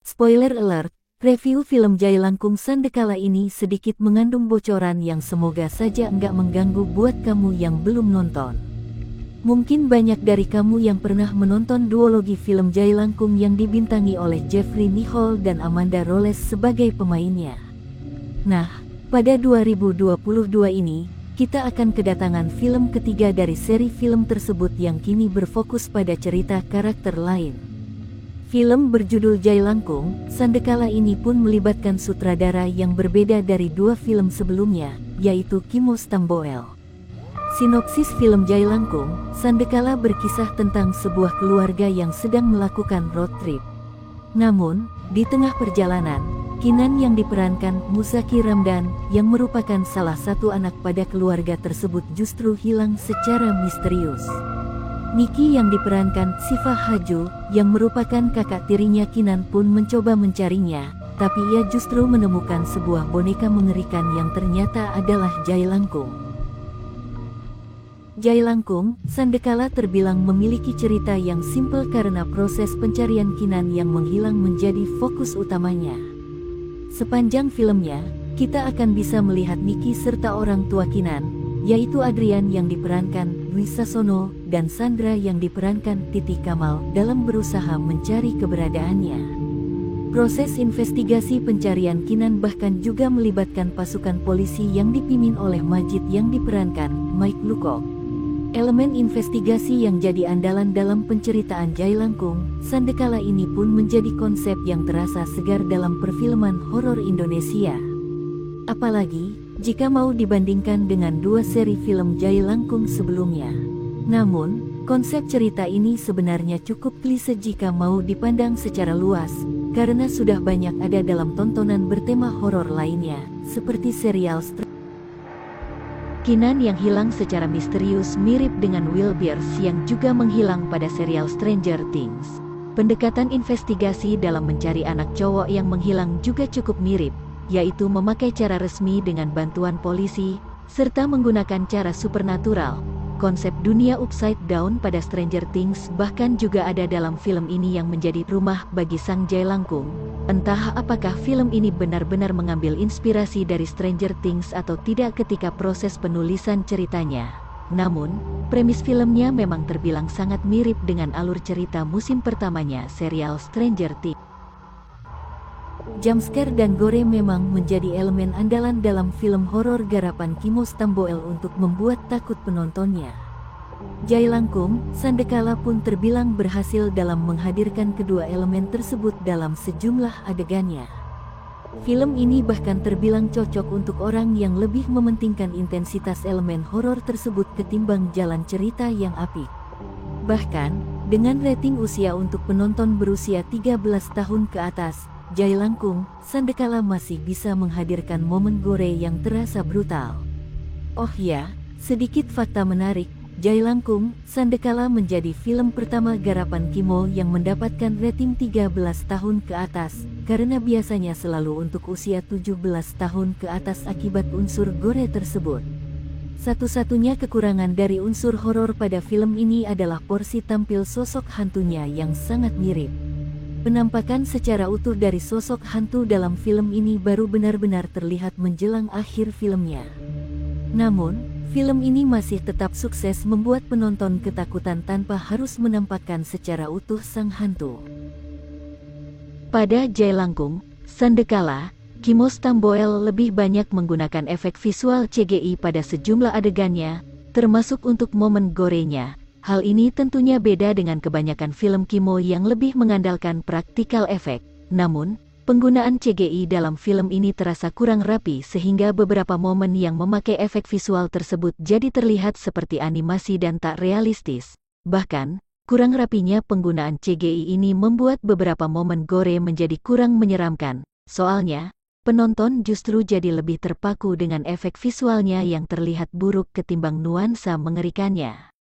Spoiler alert, review film Jailangkung Sandekala ini sedikit mengandung bocoran yang semoga saja enggak mengganggu buat kamu yang belum nonton. Mungkin banyak dari kamu yang pernah menonton duologi film Jailangkung yang dibintangi oleh Jeffrey Nichol dan Amanda Rolles sebagai pemainnya. Nah, pada 2022 ini, kita akan kedatangan film ketiga dari seri film tersebut yang kini berfokus pada cerita karakter lain. Film berjudul Jailangkung Sandekala ini pun melibatkan sutradara yang berbeda dari dua film sebelumnya, yaitu Kimos Tamboel. Sinopsis film Jailangkung Sandekala berkisah tentang sebuah keluarga yang sedang melakukan road trip. Namun, di tengah perjalanan, Kinan yang diperankan Musaki Ramdan yang merupakan salah satu anak pada keluarga tersebut justru hilang secara misterius. Miki yang diperankan Sifa Haju yang merupakan kakak tirinya Kinan pun mencoba mencarinya, tapi ia justru menemukan sebuah boneka mengerikan yang ternyata adalah Jailangkung. Jailangkung Sandekala terbilang memiliki cerita yang simpel karena proses pencarian Kinan yang menghilang menjadi fokus utamanya. Sepanjang filmnya, kita akan bisa melihat Miki serta orang tua Kinan, yaitu Adrian yang diperankan Dwi Sasono dan Sandra yang diperankan Titi Kamal dalam berusaha mencari keberadaannya. Proses investigasi pencarian Kinan bahkan juga melibatkan pasukan polisi yang dipimpin oleh Majid yang diperankan Mike Lucock. Elemen investigasi yang jadi andalan dalam penceritaan Jailangkung Sandekala ini pun menjadi konsep yang terasa segar dalam perfilman horor Indonesia. Apalagi jika mau dibandingkan dengan dua seri film Jailangkung sebelumnya. Namun, konsep cerita ini sebenarnya cukup klise jika mau dipandang secara luas, karena sudah banyak ada dalam tontonan bertema horor lainnya, seperti serial Kinan yang hilang secara misterius mirip dengan Will Bierce yang juga menghilang pada serial Stranger Things. Pendekatan investigasi dalam mencari anak cowok yang menghilang juga cukup mirip, yaitu memakai cara resmi dengan bantuan polisi, serta menggunakan cara supernatural. Konsep dunia upside down pada Stranger Things bahkan juga ada dalam film ini yang menjadi rumah bagi sang Jailangkung. Entah apakah film ini benar-benar mengambil inspirasi dari Stranger Things atau tidak ketika proses penulisan ceritanya. Namun, premis filmnya memang terbilang sangat mirip dengan alur cerita musim pertamanya serial Stranger Things. Jumpscare dan gore memang menjadi elemen andalan dalam film horor garapan Kimos Tamboel untuk membuat takut penontonnya. Jailangkung Sandekala pun terbilang berhasil dalam menghadirkan kedua elemen tersebut dalam sejumlah adegannya. Film ini bahkan terbilang cocok untuk orang yang lebih mementingkan intensitas elemen horor tersebut ketimbang jalan cerita yang apik. Bahkan, dengan rating usia untuk penonton berusia 13 tahun ke atas, Jailangkung Sandekala masih bisa menghadirkan momen gore yang terasa brutal. Oh ya, sedikit fakta menarik, Jailangkung Sandekala menjadi film pertama garapan Kimo yang mendapatkan rating 13 tahun ke atas, karena biasanya selalu untuk usia 17 tahun ke atas akibat unsur gore tersebut. Satu-satunya kekurangan dari unsur horor pada film ini adalah porsi tampil sosok hantunya yang sangat mirip. Penampakan secara utuh dari sosok hantu dalam film ini baru benar-benar terlihat menjelang akhir filmnya. Namun, film ini masih tetap sukses membuat penonton ketakutan tanpa harus menampakkan secara utuh sang hantu. Pada Jailangkung Sandekala, Kimos Tamboel lebih banyak menggunakan efek visual CGI pada sejumlah adegannya, termasuk untuk momen gorenya. Hal ini tentunya beda dengan kebanyakan film Kimo yang lebih mengandalkan praktikal efek. Namun, penggunaan CGI dalam film ini terasa kurang rapi sehingga beberapa momen yang memakai efek visual tersebut jadi terlihat seperti animasi dan tak realistis. Bahkan, kurang rapinya penggunaan CGI ini membuat beberapa momen gore menjadi kurang menyeramkan. Soalnya, penonton justru jadi lebih terpaku dengan efek visualnya yang terlihat buruk ketimbang nuansa mengerikannya.